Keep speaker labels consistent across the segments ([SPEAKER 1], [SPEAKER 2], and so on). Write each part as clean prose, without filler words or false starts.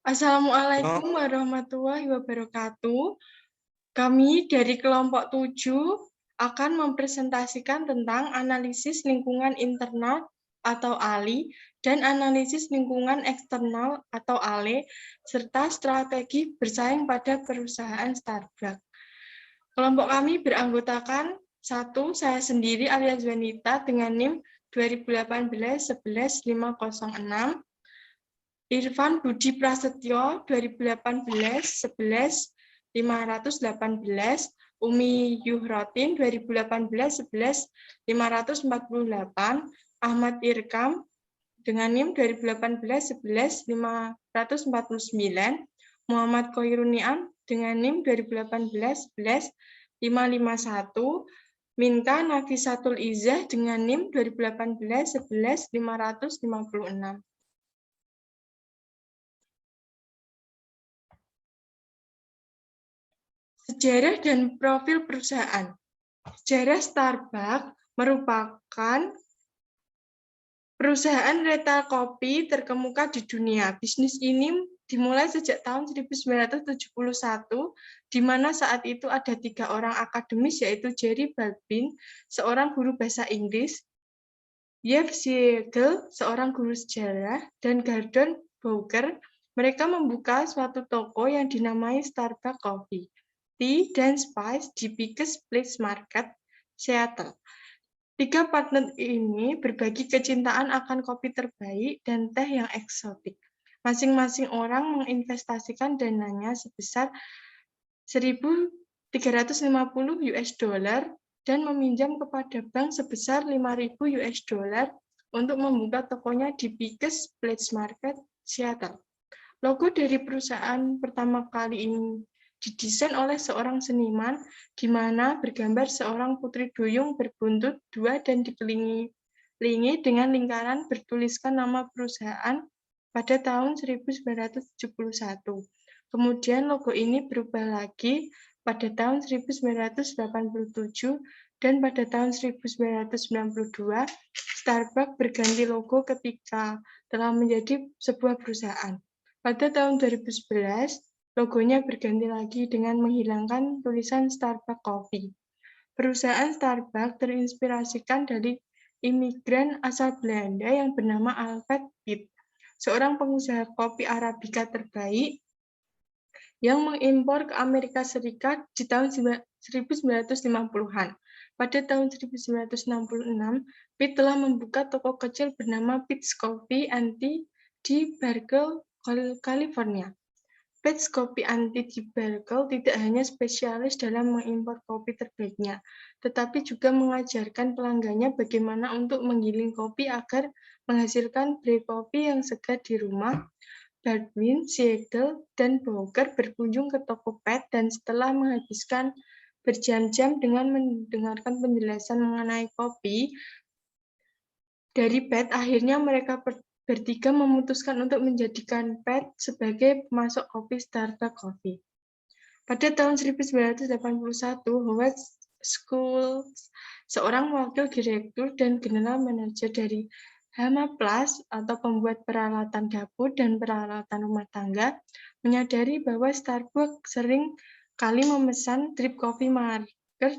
[SPEAKER 1] Assalamualaikum warahmatullahi wabarakatuh. Kami dari kelompok 7 akan mempresentasikan tentang analisis lingkungan internal atau ALI dan analisis lingkungan eksternal atau ALE, serta strategi bersaing pada perusahaan Starbucks. Kelompok kami beranggotakan 1. Saya sendiri alias Wanita dengan NIM 2018-11-506, Irfan Budi Prasetyo 2018-11-518, Umi Yuhrotin 2018-11-548, Ahmad Irkam dengan NIM 2018-11-549, Muhammad Khoiruniam dengan NIM 2018-11-551, Minka Nafisatul Izzah dengan NIM 2018-11-556. Sejarah dan profil perusahaan. Sejarah Starbucks merupakan perusahaan retail kopi terkemuka di dunia. Bisnis ini dimulai sejak tahun 1971, di mana saat itu ada 3 orang akademis, yaitu Jerry Balbin, seorang guru bahasa Inggris, Yev Siegel, seorang guru sejarah, dan Gordon Bowker. Mereka membuka suatu toko yang dinamai Starbucks Coffee, Tea dan Spice di Biggest Place Market, Seattle. 3 partner ini berbagi kecintaan akan kopi terbaik dan teh yang eksotik. Masing-masing orang menginvestasikan dananya sebesar $1.350 dan meminjam kepada bank sebesar $5.000 untuk membuka tokonya di Biggest Place Market, Seattle. Logo dari perusahaan pertama kali ini didesain oleh seorang seniman, di mana bergambar seorang putri duyung berbuntut 2 dan dikelilingi dengan lingkaran bertuliskan nama perusahaan pada tahun 1971. Kemudian logo ini berubah lagi pada tahun 1987 dan pada tahun 1992 Starbucks berganti logo ketika telah menjadi sebuah perusahaan. Pada tahun 2011, logonya berganti lagi dengan menghilangkan tulisan Starbucks Coffee. Perusahaan Starbucks terinspirasikan dari imigran asal Belanda yang bernama Alfred Pitt, seorang pengusaha kopi Arabica terbaik yang mengimpor ke Amerika Serikat di tahun 1950-an. Pada tahun 1966, Pitt telah membuka toko kecil bernama Pitt's Coffee and Tea di Berkeley, California. Pitt's Coffee and Tea di Berkeley tidak hanya spesialis dalam mengimpor kopi terbaiknya, tetapi juga mengajarkan pelanggannya bagaimana untuk menggiling kopi agar menghasilkan brei kopi yang segar di rumah. Baldwin, Siegel, dan Bowker berkunjung ke toko Pitt dan setelah menghabiskan berjam-jam dengan mendengarkan penjelasan mengenai kopi dari Pitt, akhirnya mereka bertiga memutuskan untuk menjadikan Pitt sebagai pemasok kopi Starbucks Coffee. Pada tahun 1981, Howard Schultz, seorang wakil direktur dan general manager dari Hama Plus atau pembuat peralatan dapur dan peralatan rumah tangga, menyadari bahwa Starbucks sering kali memesan drip coffee marker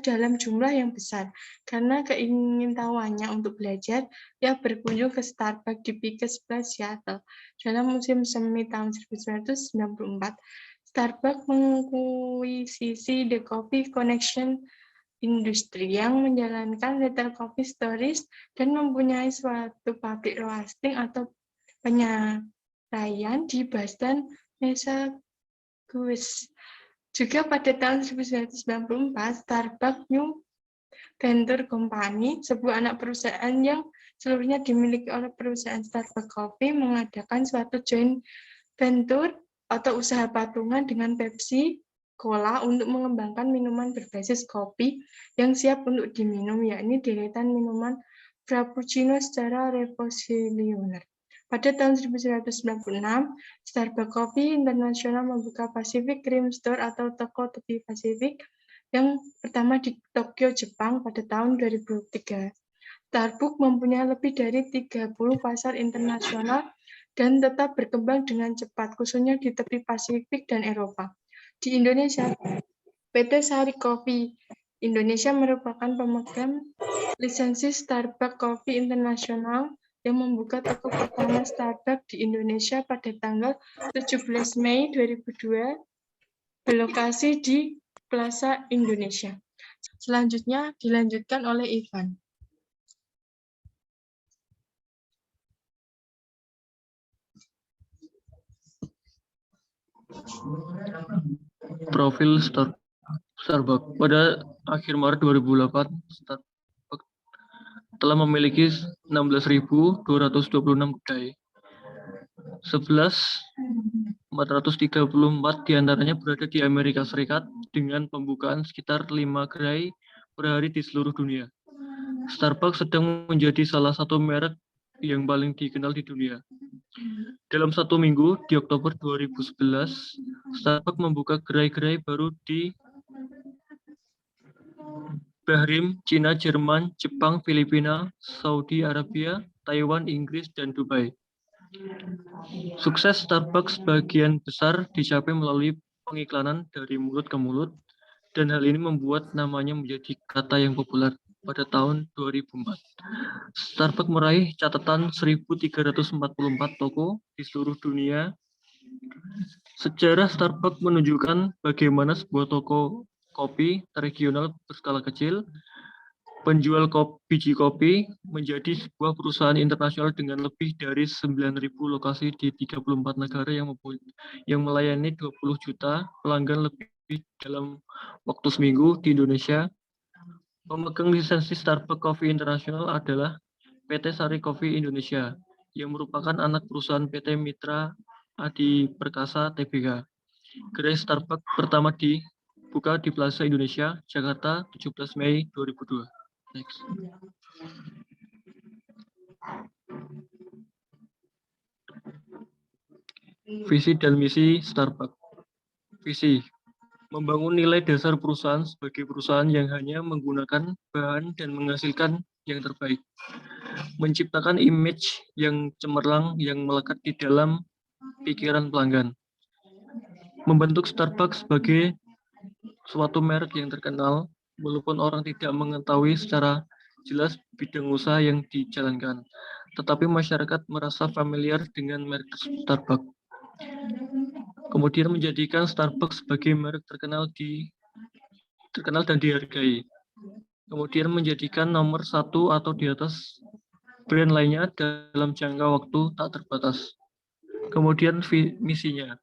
[SPEAKER 1] dalam jumlah yang besar. Karena keingintahuannya untuk belajar, ia berkunjung ke Starbucks di Biggest Place, Seattle. Dalam musim semi tahun 1994, Starbucks menguisisi The Coffee Connection Industry yang menjalankan retail coffee stores dan mempunyai suatu pabrik roasting atau penyaraian di Boston, Massachusetts. Juga pada tahun 1994, Starbucks New Venture Company, sebuah anak perusahaan yang seluruhnya dimiliki oleh perusahaan Starbucks Coffee, mengadakan suatu joint venture atau usaha patungan dengan Pepsi Cola untuk mengembangkan minuman berbasis kopi yang siap untuk diminum, yakni deretan minuman Frappuccino secara revolusioner. Pada tahun 1996, Starbucks Coffee International membuka Pacific Cream Store atau toko tepi Pasifik yang pertama di Tokyo, Jepang pada tahun 2003. Starbucks mempunyai lebih dari 30 pasar internasional dan tetap berkembang dengan cepat, khususnya di tepi Pasifik dan Eropa. Di Indonesia, PT Sari Coffee Indonesia merupakan pemegang lisensi Starbucks Coffee International yang membuka toko pertama Starbucks di Indonesia pada tanggal 17 Mei 2002 berlokasi di Plaza Indonesia. Selanjutnya dilanjutkan oleh Ivan.
[SPEAKER 2] Profil Starbucks. Pada akhir Maret 2008, Starbucks telah memiliki 16.226 kedai. 11.434 diantaranya berada di Amerika Serikat dengan pembukaan sekitar 5 gerai per hari di seluruh dunia. Starbucks sedang menjadi salah satu merek yang paling dikenal di dunia. Dalam satu minggu, di Oktober 2011, Starbucks membuka gerai-gerai baru di Bahrain, Cina, Jerman, Jepang, Filipina, Saudi Arabia, Taiwan, Inggris, dan Dubai. Sukses Starbucks sebagian besar dicapai melalui pengiklanan dari mulut ke mulut, dan hal ini membuat namanya menjadi kata yang populer. Pada tahun 2004, Starbucks meraih catatan 1.344 toko di seluruh dunia. Sejarah Starbucks menunjukkan bagaimana sebuah toko kopi regional berskala kecil, penjual biji kopi, menjadi sebuah perusahaan internasional dengan lebih dari 9.000 lokasi di 34 negara yang melayani 20 juta pelanggan lebih dalam waktu seminggu. Di Indonesia, pemegang lisensi Starbucks Coffee International adalah PT Sari Coffee Indonesia, yang merupakan anak perusahaan PT Mitra Adi Perkasa Tbk. Gerai Starbucks pertama dibuka di Plaza Indonesia, Jakarta, 17 Mei 2002. Next. Visi dan misi Starbucks. Visi: membangun nilai dasar perusahaan sebagai perusahaan yang hanya menggunakan bahan dan menghasilkan yang terbaik. Menciptakan image yang cemerlang yang melekat di dalam pikiran pelanggan. Membentuk Starbucks sebagai suatu merek yang terkenal, walaupun orang tidak mengetahui secara jelas bidang usaha yang dijalankan, tetapi masyarakat merasa familiar dengan merek Starbucks. Kemudian menjadikan Starbucks sebagai merek terkenal dan dihargai. Kemudian menjadikan nomor satu atau di atas brand lainnya dalam jangka waktu tak terbatas. Kemudian misinya,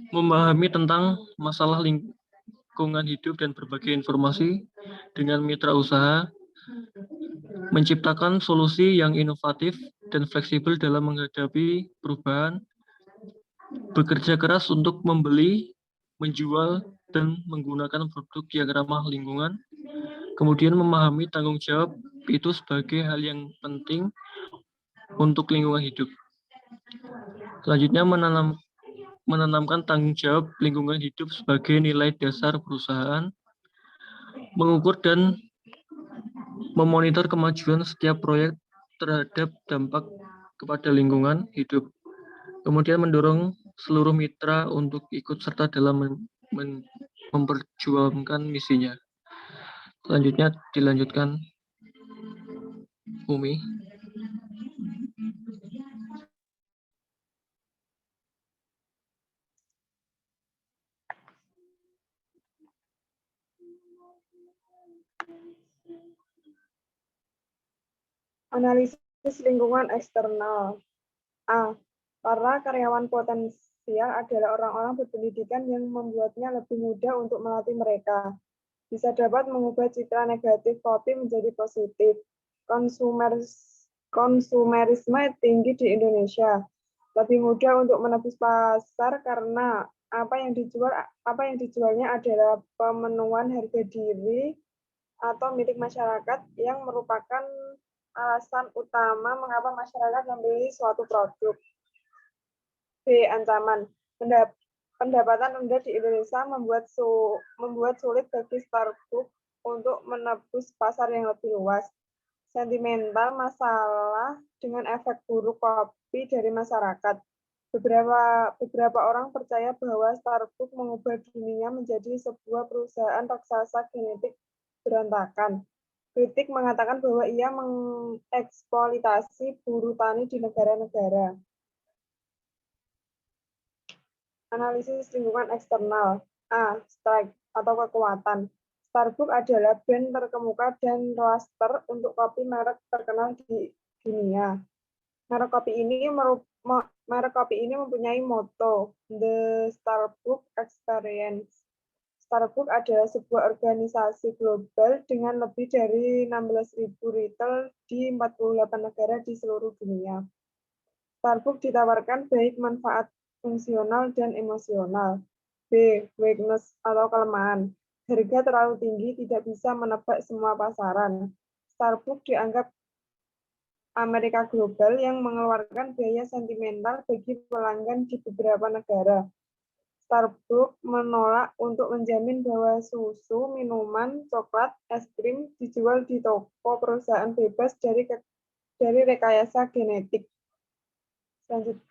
[SPEAKER 2] memahami tentang masalah lingkungan hidup dan berbagai informasi dengan mitra usaha, menciptakan solusi yang inovatif dan fleksibel dalam menghadapi perubahan, bekerja keras untuk membeli, menjual, dan menggunakan produk yang ramah lingkungan, kemudian memahami tanggung jawab itu sebagai hal yang penting untuk lingkungan hidup. Selanjutnya menanamkan tanggung jawab lingkungan hidup sebagai nilai dasar perusahaan, mengukur dan memonitor kemajuan setiap proyek terhadap dampak kepada lingkungan hidup. Kemudian mendorong seluruh mitra untuk ikut serta dalam memperjuangkan misinya. Selanjutnya dilanjutkan Umi.
[SPEAKER 3] Analisis lingkungan eksternal. A. Para karyawan potensial adalah orang-orang berpendidikan yang membuatnya lebih mudah untuk melatih mereka. Bisa dapat mengubah citra negatif kopi menjadi positif. Konsumerisme tinggi di Indonesia. Lebih mudah untuk menebus pasar karena apa yang dijualnya adalah pemenuhan harga diri atau milik masyarakat yang merupakan alasan utama mengapa masyarakat membeli suatu produk. B. Ancaman. Pendapatan rendah di Indonesia membuat sulit bagi Starbucks untuk menebus pasar yang lebih luas. Sentimental masalah dengan efek buruk kopi dari masyarakat. Beberapa orang percaya bahwa Starbucks mengubah dunia menjadi sebuah perusahaan raksasa genetik berantakan. Kritik mengatakan bahwa ia mengeksploitasi buruh tani di negara-negara. Analisis lingkungan eksternal. A. Strike atau kekuatan. Starbucks adalah brand terkemuka dan roaster untuk kopi merek terkenal di dunia. Merek kopi ini mempunyai motto The Starbucks Experience. Starbucks adalah sebuah organisasi global dengan lebih dari 16.000 retail di 48 negara di seluruh dunia. Starbucks ditawarkan baik manfaat fungsional dan emosional. B. Weakness atau kelemahan. Harga terlalu tinggi tidak bisa menebak semua pasaran. Starbucks dianggap Amerika global yang mengeluarkan biaya sentimental bagi pelanggan di beberapa negara. Starbucks menolak untuk menjamin bahwa susu, minuman, coklat, es krim dijual di toko perusahaan bebas dari rekayasa genetik. Selanjutnya,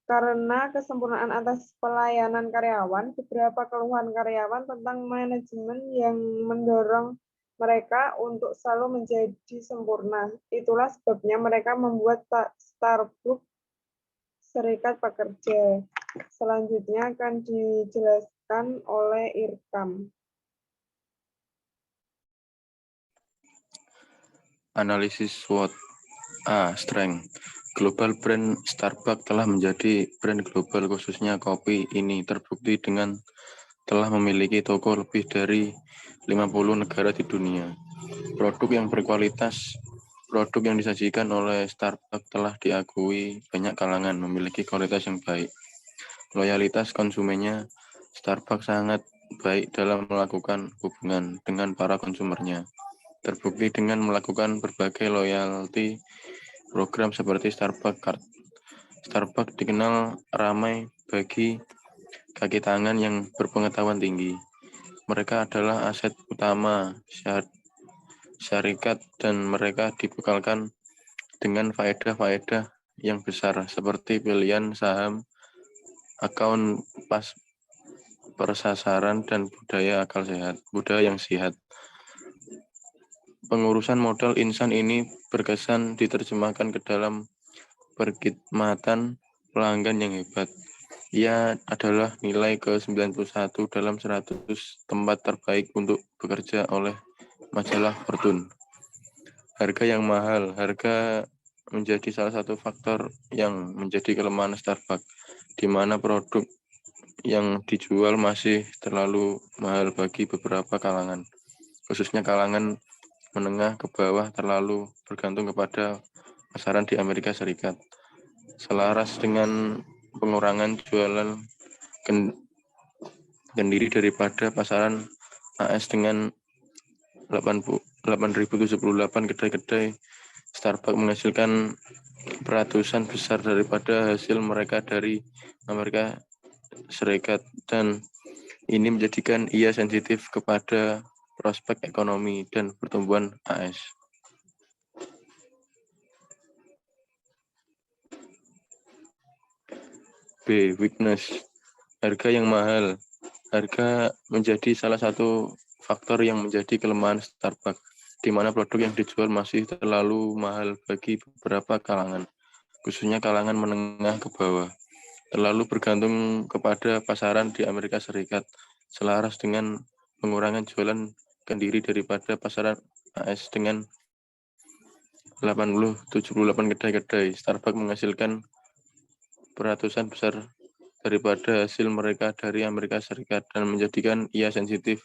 [SPEAKER 3] karena kesempurnaan atas pelayanan karyawan, beberapa keluhan karyawan tentang manajemen yang mendorong mereka untuk selalu menjadi sempurna. Itulah sebabnya mereka membuat Starbucks Serikat Pekerja. Selanjutnya akan dijelaskan oleh Irkam.
[SPEAKER 4] Analisis SWOT. A. Strength. Global brand Starbucks telah menjadi brand global khususnya kopi ini terbukti dengan telah memiliki toko lebih dari 50 negara di dunia. Produk yang berkualitas, produk yang disajikan oleh Starbucks telah diakui banyak kalangan memiliki kualitas yang baik. Loyalitas konsumennya, Starbucks sangat baik dalam melakukan hubungan dengan para konsumernya. Terbukti dengan melakukan berbagai loyalty program seperti Starbucks Card. Starbucks dikenal ramai bagi kaki tangan yang berpengetahuan tinggi. Mereka adalah aset utama syarikat dan mereka dibekalkan dengan faedah-faedah yang besar seperti pilihan saham, akun pas persasaran dan budaya yang sehat. Pengurusan modal insan ini berkesan diterjemahkan ke dalam perkhidmatan pelanggan yang hebat. Ia adalah nilai ke-91 dalam 100 tempat terbaik untuk bekerja oleh majalah Fortune. Harga yang mahal. Harga menjadi salah satu faktor yang menjadi kelemahan Starbucks, di mana produk yang dijual masih terlalu mahal bagi beberapa kalangan, khususnya kalangan menengah ke bawah terlalu bergantung kepada pasaran di Amerika Serikat. Selaras dengan pengurangan jualan kendiri daripada pasaran AS dengan 8.078 kedai-kedai, Starbucks menghasilkan peratusan besar daripada hasil mereka dari Amerika Serikat dan ini menjadikan ia sensitif kepada prospek ekonomi dan pertumbuhan AS. B. Weakness. Harga yang mahal. Harga menjadi salah satu faktor yang menjadi kelemahan Starbucks, di mana produk yang dijual masih terlalu mahal bagi beberapa kalangan, khususnya kalangan menengah ke bawah. Terlalu bergantung kepada pasaran di Amerika Serikat, selaras dengan pengurangan jualan kendiri daripada pasaran AS dengan 78 kedai-kedai. Starbucks menghasilkan peratusan besar daripada hasil mereka dari Amerika Serikat dan menjadikan ia sensitif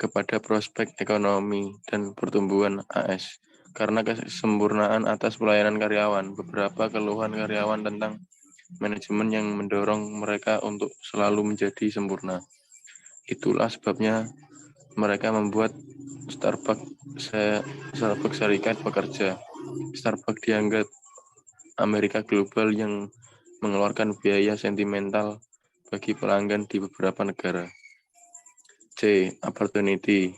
[SPEAKER 4] kepada prospek ekonomi dan pertumbuhan AS. Karena kesempurnaan atas pelayanan karyawan, beberapa keluhan karyawan tentang manajemen yang mendorong mereka untuk selalu menjadi sempurna. Itulah sebabnya mereka membuat Starbucks Serikat Pekerja. Starbucks dianggap Amerika global yang mengeluarkan biaya sentimental bagi pelanggan di beberapa negara. C. Opportunity.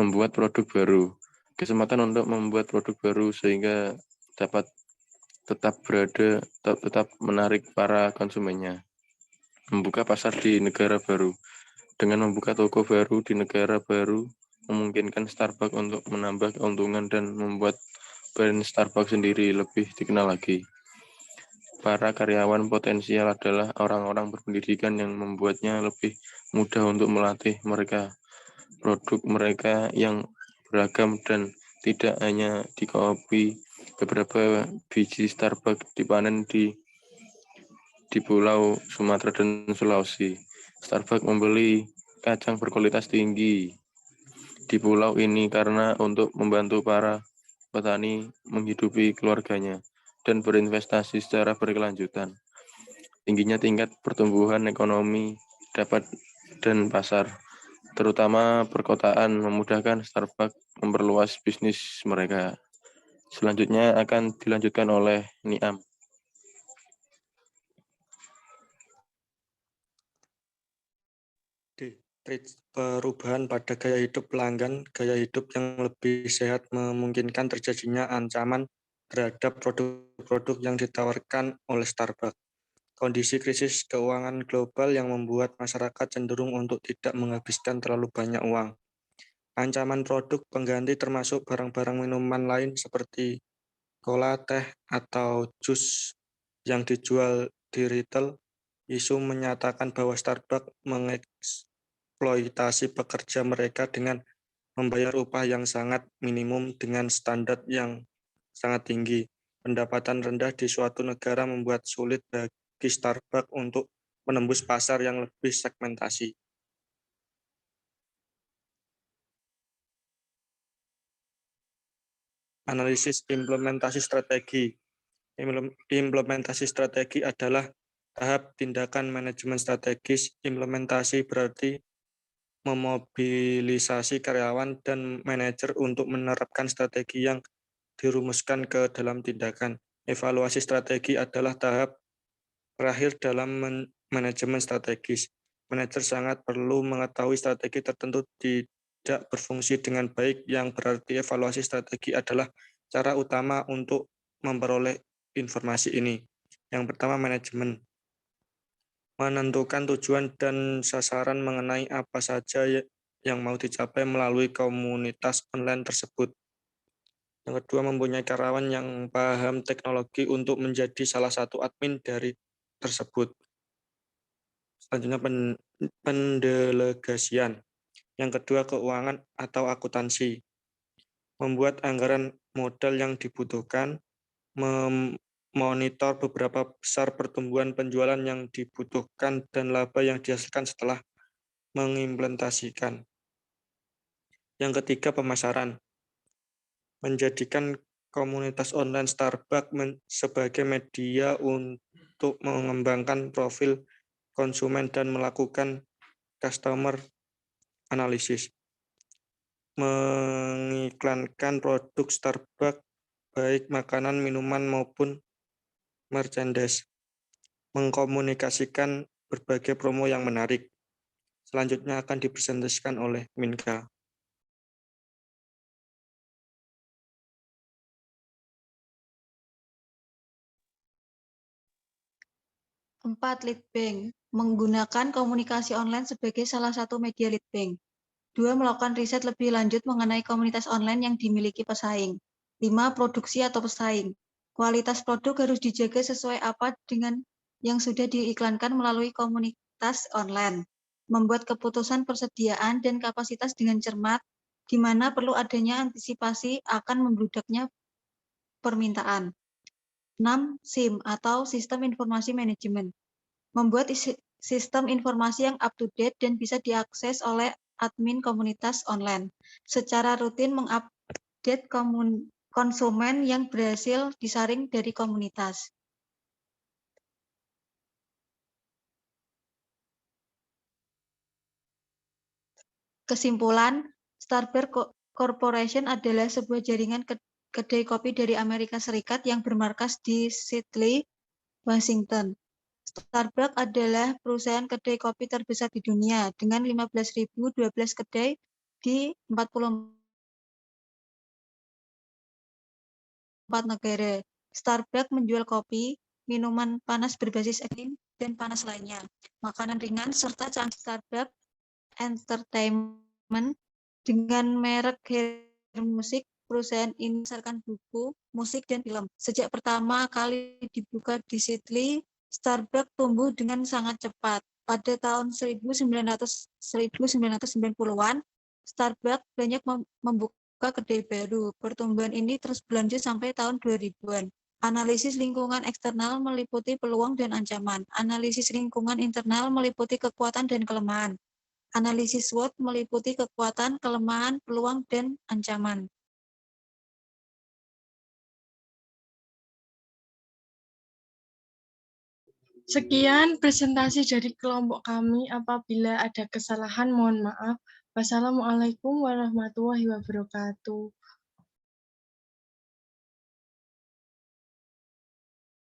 [SPEAKER 4] Membuat produk baru. kesempatan untuk membuat produk baru sehingga dapat tetap menarik para konsumennya. Membuka pasar di negara baru. Dengan membuka toko baru di negara baru, memungkinkan Starbucks untuk menambah keuntungan dan membuat brand Starbucks sendiri lebih dikenal lagi. Para karyawan potensial adalah orang-orang berpendidikan yang membuatnya lebih mudah untuk melatih mereka. Produk mereka yang beragam dan tidak hanya di kopi. Beberapa biji Starbucks dipanen di Pulau Sumatera dan Sulawesi. Starbucks membeli kacang berkualitas tinggi di pulau ini karena untuk membantu para petani menghidupi keluarganya dan berinvestasi secara berkelanjutan. Tingginya tingkat pertumbuhan ekonomi dan pasar, terutama perkotaan, memudahkan Starbucks memperluas bisnis mereka. Selanjutnya akan dilanjutkan oleh Niam.
[SPEAKER 5] Perubahan pada gaya hidup pelanggan, gaya hidup yang lebih sehat memungkinkan terjadinya ancaman terhadap produk-produk yang ditawarkan oleh Starbucks. Kondisi krisis keuangan global yang membuat masyarakat cenderung untuk tidak menghabiskan terlalu banyak uang. Ancaman produk pengganti termasuk barang-barang minuman lain seperti cola, teh, atau jus yang dijual di retail. Isu menyatakan bahwa Starbucks mengeksploitasi pekerja mereka dengan membayar upah yang sangat minimum dengan standar yang sangat tinggi. Pendapatan rendah di suatu negara membuat sulit bagi Starbucks untuk menembus pasar yang lebih segmentasi. Analisis implementasi strategi. Implementasi strategi adalah tahap tindakan manajemen strategis. Implementasi berarti memobilisasi karyawan dan manajer untuk menerapkan strategi yang dirumuskan ke dalam tindakan. Evaluasi strategi adalah tahap terakhir dalam manajemen strategis. Manajer sangat perlu mengetahui strategi tertentu tidak berfungsi dengan baik, yang berarti evaluasi strategi adalah cara utama untuk memperoleh informasi ini. Yang pertama, manajemen. Menentukan tujuan dan sasaran mengenai apa saja yang mau dicapai melalui komunitas online tersebut. Yang kedua, mempunyai karyawan yang paham teknologi untuk menjadi salah satu admin dari tersebut. Selanjutnya, pendelegasian. Yang kedua, keuangan atau akuntansi. Membuat anggaran modal yang dibutuhkan, memonitor beberapa besar pertumbuhan penjualan yang dibutuhkan dan laba yang dihasilkan setelah mengimplementasikan. Yang ketiga, pemasaran. Menjadikan komunitas online Starbucks sebagai media untuk mengembangkan profil konsumen dan melakukan customer analysis. Mengiklankan produk Starbucks, baik makanan, minuman, maupun merchandise. Mengkomunikasikan berbagai promo yang menarik. Selanjutnya akan dipresentasikan oleh Minka.
[SPEAKER 6] Empat, lead bank. Menggunakan komunikasi online sebagai salah satu media lead bank. 2. Melakukan riset lebih lanjut mengenai komunitas online yang dimiliki pesaing. 5. Produksi atau pesaing. Kualitas produk harus dijaga sesuai apa dengan yang sudah diiklankan melalui komunitas online. Membuat keputusan persediaan dan kapasitas dengan cermat, di mana perlu adanya antisipasi akan membludaknya permintaan. 6. SIM atau Sistem Informasi Manajemen. Membuat sistem informasi yang up-to-date dan bisa diakses oleh admin komunitas online. Secara rutin mengupdate konsumen yang berhasil disaring dari komunitas. Kesimpulan, Starbucks Corporation adalah sebuah jaringan kedai kopi dari Amerika Serikat yang bermarkas di Seattle, Washington. Starbucks adalah perusahaan kedai kopi terbesar di dunia dengan 15.012 kedai di 40 negara. Starbucks menjual kopi, minuman panas berbasis ekstrim, dan panas lainnya, makanan ringan, serta cangkir. Starbucks Entertainment dengan merek musik, perusahaan ini memasarkan buku, musik, dan film. Sejak pertama kali dibuka di Sydney, Starbucks tumbuh dengan sangat cepat. Pada tahun 1990-an, Starbucks banyak membuka kedai baru. Pertumbuhan ini terus berlanjut sampai tahun 2000-an. Analisis lingkungan eksternal meliputi peluang dan ancaman. Analisis lingkungan internal meliputi kekuatan dan kelemahan. Analisis SWOT meliputi kekuatan, kelemahan, peluang, dan ancaman.
[SPEAKER 1] Sekian presentasi dari kelompok kami. Apabila ada kesalahan, mohon maaf. Wassalamualaikum warahmatullahi wabarakatuh.